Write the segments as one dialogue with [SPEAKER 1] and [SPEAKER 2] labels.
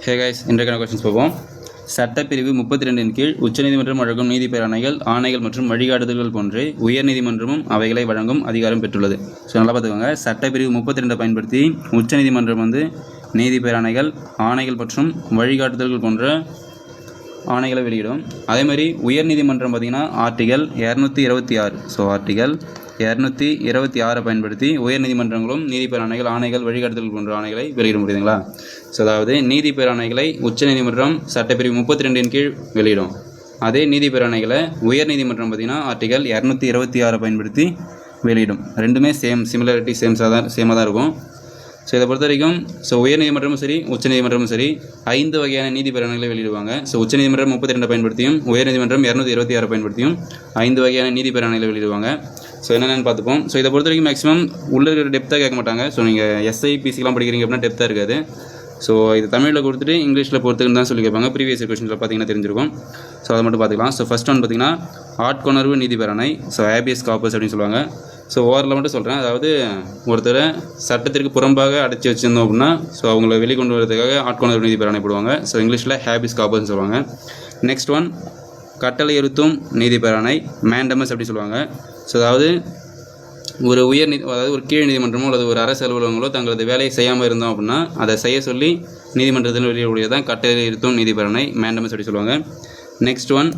[SPEAKER 1] Hey guys, இன்றைக்கான questions பார்ப்போம். சட்டப்பிரிவு 32 கீழ் உச்சநீதிமன்றம் வழங்கும் நீதி பேராணைகள், ஆணைகள் மற்றும் வழிகாட்டுதல்கள் போன்றே உயர்நீதிமன்றமும் அவைகளை வழங்கும் அதிகாரம் பெற்றுள்ளது. ஸோ நல்லா பார்த்துக்கோங்க. சட்டப்பிரிவு 32 பயன்படுத்தி உச்சநீதிமன்றம் நீதி பேராணைகள், ஆணைகள் மற்றும் வழிகாட்டுதல்கள் போன்ற ஆணைகளை வெளியிடும். அதேமாதிரி உயர்நீதிமன்றம் பார்த்திங்கன்னா ஆர்டிகல் 226. ஸோ ஆர்டிகல் 226 பயன்படுத்தி உயர்நீதிமன்றங்களும் நீதி பேராணைகள், ஆணைகள், வழிகாட்டுதல் போன்ற ஆணைகளை வெளியிட முடியுதுங்களா? ஸோ அதாவது நீதி பேராணைகளை உச்சநீதிமன்றம் சட்டப்பிரிவு 32 கீழ் வெளியிடும். அதே நீதி பேராணைகளை உயர்நீதிமன்றம் பார்த்திங்கன்னா ஆர்டிகல் 226 பயன்படுத்தி வெளியிடும். ரெண்டுமே சிமிலாரிட்டி சேமாக தான் இருக்கும். ஸோ இதை பொறுத்த வரைக்கும் உயர்நீதிமன்றமும் சரி, உச்சநீதிமன்றமும் சரி 5 வகையான நீதி பேராணைகளை வெளியிடுவாங்க. ஸோ உச்சநீதிமன்றம் 32 பயன்படுத்தியும், உயர்நீதிமன்றம் 226 பயன்படுத்தியும் 5 வகையான நீதி பேராணைகளை வெளியிடுவாங்க. ஸோ என்னென்னு பார்த்துப்போம். ஸோ இதை பொறுத்த வரைக்கும் மேக்ஸிமம் உள்ள இருக்கிற டெப்த்தாக கேட்க மாட்டாங்க. ஸோ நீங்கள் எஸ்ஐபிசிலாம் படிக்கிறீங்க அப்படின்னா டெப்த்தாக இருக்காது. ஸோ இது தமிழில் கொடுத்துட்டு இங்கிலீஷில் பொறுத்துக்குன்னு தான் சொல்லி கேட்பாங்க. ப்ரீவியஸ் கொஸ்டின்ஸில் பார்த்தீங்கன்னா தெரிஞ்சிருக்கும். ஸோ அதை மட்டும் பார்த்துக்கலாம். ஸோ ஃபஸ்ட் ஒன் பார்த்திங்கன்னா ஆட்கொணர்வு நீதி பேராணை. ஸோ ஹேபியஸ் கார்பஸ் அப்படின்னு சொல்லுவாங்க. ஸோ ஓவரில் மட்டும் சொல்கிறேன். அதாவது ஒருத்தரை சட்டத்திற்கு புறம்பாக அடைச்சி வச்சுருந்தோம் அப்படின்னா அவங்கள வெளிக்கொண்டு வரதுக்காக ஆட்கொணர்வு நீதி பேராணை போடுவாங்க. ஸோ இங்கிலீஷில் ஹேபியஸ் கார்பஸ்ன்னு சொல்லுவாங்க. நெக்ஸ்ட் ஒன் கட்டளை இருத்தும் நீதி பேராணை, மேண்டமஸ் அப்படி சொல்லுவாங்க. ஸோ அதாவது ஒரு அதாவது ஒரு கீழ் நீதிமன்றமோ அல்லது ஒரு அரசு அலுவலகங்களோ தங்களது வேலையை செய்யாமல் இருந்தோம் அப்படின்னா அதை செய்ய சொல்லி நீதிமன்றத்தில் வெளியிடக்கூடியதான் கட்டளை இருத்தும் நீதி பேராணை, மேண்டமஸ் அப்படி சொல்லுவாங்க. நெக்ஸ்ட் ஒன்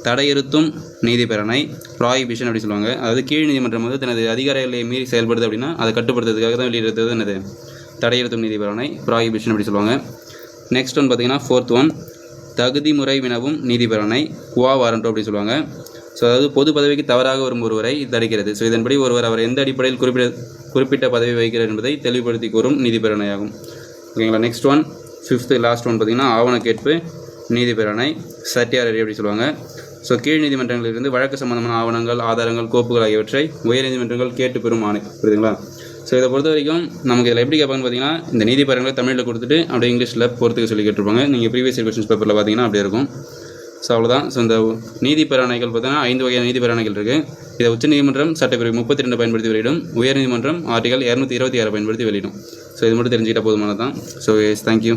[SPEAKER 1] தடையிருத்தும் நீதி பேராணை, ப்ராஹிபிஷன் அப்படி சொல்லுவாங்க. அதாவது கீழ் நீதிமன்றம் தனது அதிகாரிகளை மீறி செயல்படுது அப்படின்னா அதை கட்டுப்படுத்துறதுக்காக தான் வெளியிடுறது என்னது தடையிருத்தும் நீதி பேராணை, ப்ராஹிபிஷன் அப்படி சொல்லுவாங்க. நெக்ஸ்ட் ஒன் பார்த்திங்கன்னா ஃபோர்த் ஒன் தகுதி முறை வினவும் நீதி பேராணை, குவா வாரண்டோ அப்படி சொல்லுவாங்க. ஸோ அதாவது பொது பதவிக்கு தவறாக வரும் ஒருவரை தடுக்கிறது. ஸோ இதன்படி ஒருவர் அவர் எந்த அடிப்படையில் குறிப்பிட்ட பதவி வகிக்கிறார் என்பதை தெளிவுபடுத்தி கூறும் நீதி பேராணை ஆகும். ஓகேங்களா? Next one fifth last one பார்த்திங்கன்னா ஆவண கேட்பு நீதி பேராணை, சட்டியாரரி அப்படி சொல்லுவாங்க. ஸோ கீழ் நீதிமன்றங்களிலிருந்து வழக்கு சம்பந்தமான ஆவணங்கள், ஆதாரங்கள், கோப்புகள் ஆகியவற்றை உயர் நீதிமன்றங்கள் கேட்டு பெறும் ஆணை. புரியுதுங்களா? ஸோ இதை பொறுத்த வரைக்கும் நமக்கு இதில் எப்படி கேட்பாங்கன்னு பார்த்தீங்கன்னா இந்த நீதி பேராணைகளை தமிழில் கொடுத்துட்டு அப்படியே இங்கிலீஷில் பொறுத்துக்க சொல்லி கேட்டிருப்பாங்க. நீங்கள் ப்ரீவியஸ் கொஸ்டின்ஸ் பேப்பரில் பார்த்தீங்கன்னா அப்படியே இருக்கும். ஸோ அவ்வளோதான். ஸோ இந்த நீதி பேராணைகள் பார்த்தீங்கன்னா 5 வகையான நீதி பேராணைகள் இருக்குது. இதை உச்சநீதிமன்றம் சட்டப்பிரிவு 32 பயன்படுத்தி வெளியிடும். உயர்நீதிமன்றம் ஆர்டிகல் 226 பயன்படுத்தி வெளியிடும். ஸோ இது மட்டும் தெரிஞ்சுக்கிட்டால் போதுமானது தான். So thank you.